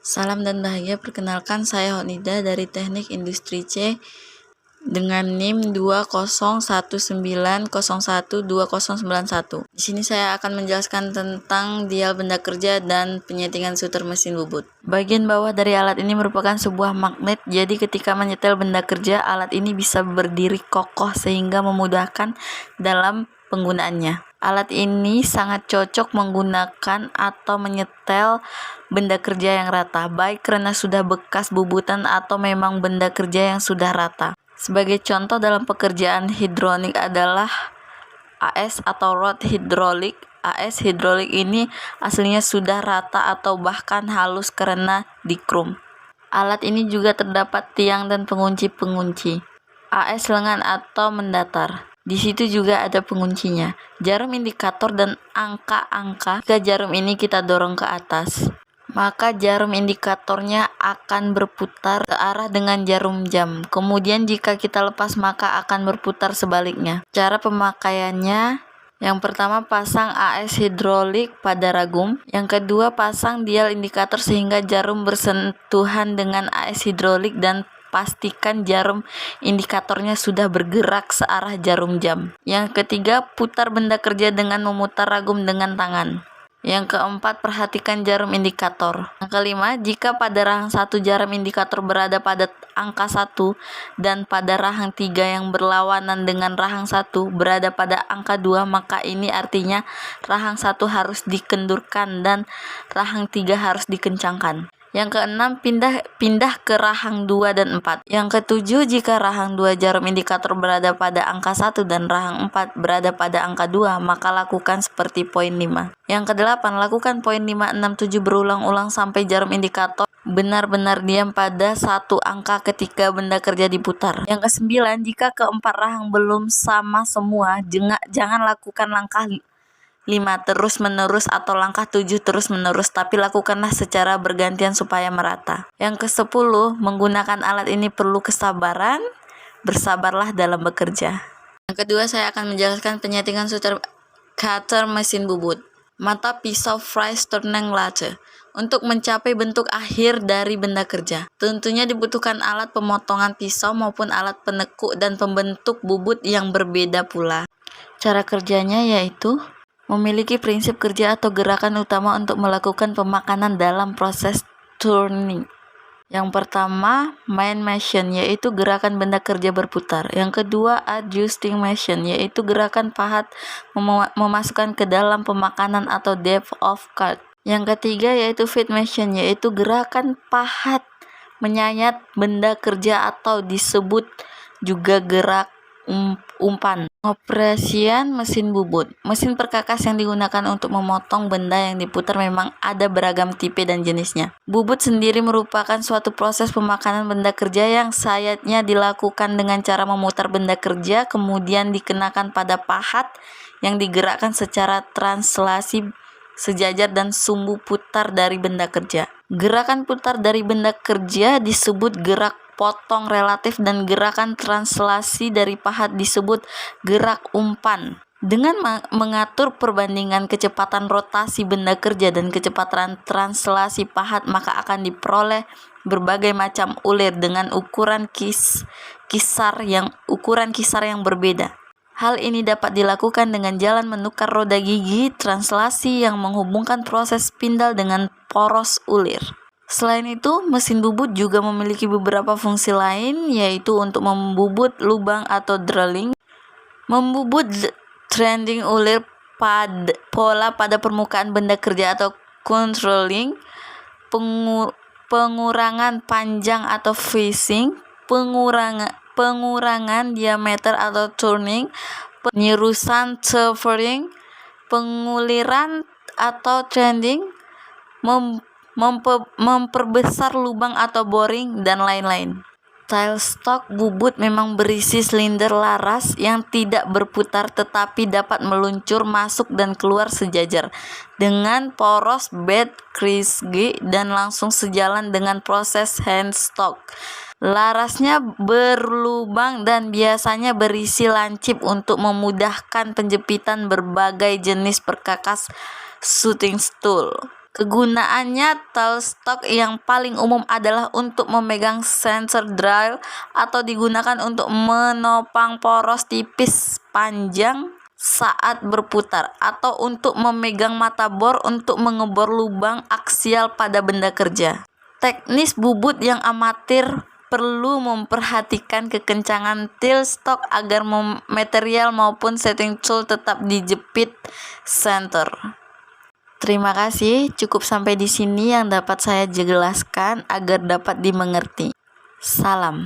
Salam dan bahagia, perkenalkan saya Honida dari Teknik Industri C dengan NIM 2019012091. Di sini saya akan menjelaskan tentang dial benda kerja dan penyetingan sutur mesin bubut. Bagian bawah dari alat ini merupakan sebuah magnet, jadi ketika menyetel benda kerja, alat ini bisa berdiri kokoh sehingga memudahkan dalam penggunaannya. Alat ini sangat cocok menggunakan atau menyetel benda kerja yang rata, baik karena sudah bekas bubutan atau memang benda kerja yang sudah rata. Sebagai contoh dalam pekerjaan hidrolik adalah AS atau rod hidrolik. AS hidrolik ini aslinya sudah rata atau bahkan halus karena dikrum. Alat ini juga terdapat tiang dan pengunci-pengunci. AS lengan atau mendatar. Di situ juga ada penguncinya, jarum indikator dan angka-angka. Jika jarum ini kita dorong ke atas, maka jarum indikatornya akan berputar searah dengan jarum jam. Kemudian jika kita lepas maka akan berputar sebaliknya. Cara pemakaiannya, yang pertama pasang AS hidrolik pada ragum. Yang kedua pasang dial indikator sehingga jarum bersentuhan dengan AS hidrolik dan pastikan jarum indikatornya sudah bergerak searah jarum jam. Yang ketiga, putar benda kerja dengan memutar ragum dengan tangan. Yang keempat, perhatikan jarum indikator. Yang kelima, jika pada rahang 1 jarum indikator berada pada angka 1 dan pada rahang 3 yang berlawanan dengan rahang 1 berada pada angka 2, maka ini artinya rahang 1 harus dikendurkan dan rahang 3 harus dikencangkan. Yang keenam, pindah ke rahang 2 dan 4. Yang ketujuh, jika rahang 2 jarum indikator berada pada angka 1 dan rahang 4 berada pada angka 2, maka lakukan seperti poin 5. Yang kedelapan, lakukan poin 5, 6, 7 berulang-ulang sampai jarum indikator benar-benar diam pada satu angka ketika benda kerja diputar. Yang kesembilan, jika keempat rahang belum sama semua, jangan lakukan langkah 5 terus-menerus atau langkah 7 terus-menerus, tapi lakukanlah secara bergantian supaya merata. Yang ke-10, menggunakan alat ini perlu kesabaran, bersabarlah dalam bekerja. Yang kedua, saya akan menjelaskan penyetingan sutur cutter mesin bubut. Mata pisau Fries turning lathe. Untuk mencapai bentuk akhir dari benda kerja, tentunya dibutuhkan alat pemotongan pisau maupun alat penekuk dan pembentuk bubut yang berbeda pula. Cara kerjanya yaitu memiliki prinsip kerja atau gerakan utama untuk melakukan pemakanan dalam proses turning. Yang pertama, main motion, yaitu gerakan benda kerja berputar. Yang kedua, adjusting motion, yaitu gerakan pahat memasukkan ke dalam pemakanan atau depth of cut. Yang ketiga yaitu feed motion, yaitu gerakan pahat menyayat benda kerja atau disebut juga gerak umpan. Operasian mesin bubut. Mesin perkakas yang digunakan untuk memotong benda yang diputar memang ada beragam tipe dan jenisnya. Bubut sendiri merupakan suatu proses pemakanan benda kerja yang sayatnya dilakukan dengan cara memutar benda kerja kemudian dikenakan pada pahat yang digerakkan secara translasi sejajar dan sumbu putar dari benda kerja. Gerakan putar dari benda kerja disebut gerak potong relatif dan gerakan translasi dari pahat disebut gerak umpan. Dengan mengatur perbandingan kecepatan rotasi benda kerja dan kecepatan translasi pahat, maka akan diperoleh berbagai macam ulir dengan ukuran kisar yang berbeda. Hal ini dapat dilakukan dengan jalan menukar roda gigi translasi yang menghubungkan proses spindle dengan poros ulir. Selain itu, mesin bubut juga memiliki beberapa fungsi lain, yaitu untuk membubut lubang atau drilling, membubut trending ulir pola pada permukaan benda kerja atau controlling, pengurangan panjang atau phasing, pengurangan diameter atau turning, penyerusan severing, penguliran atau trending, memperbesar lubang atau boring, dan lain-lain. Tailstock bubut memang berisi silinder laras yang tidak berputar tetapi dapat meluncur masuk dan keluar sejajar dengan poros bed Kresge dan langsung sejalan dengan proses handstock. Larasnya berlubang dan biasanya berisi lancip untuk memudahkan penjepitan berbagai jenis perkakas shooting tool. Kegunaannya tailstock yang paling umum adalah untuk memegang sensor drive atau digunakan untuk menopang poros tipis panjang saat berputar, atau untuk memegang mata bor untuk mengebor lubang aksial pada benda kerja. Teknis bubut yang amatir perlu memperhatikan kekencangan tailstock agar material maupun setting tool tetap dijepit center. Terima kasih, cukup sampai di sini yang dapat saya jelaskan agar dapat dimengerti. Salam.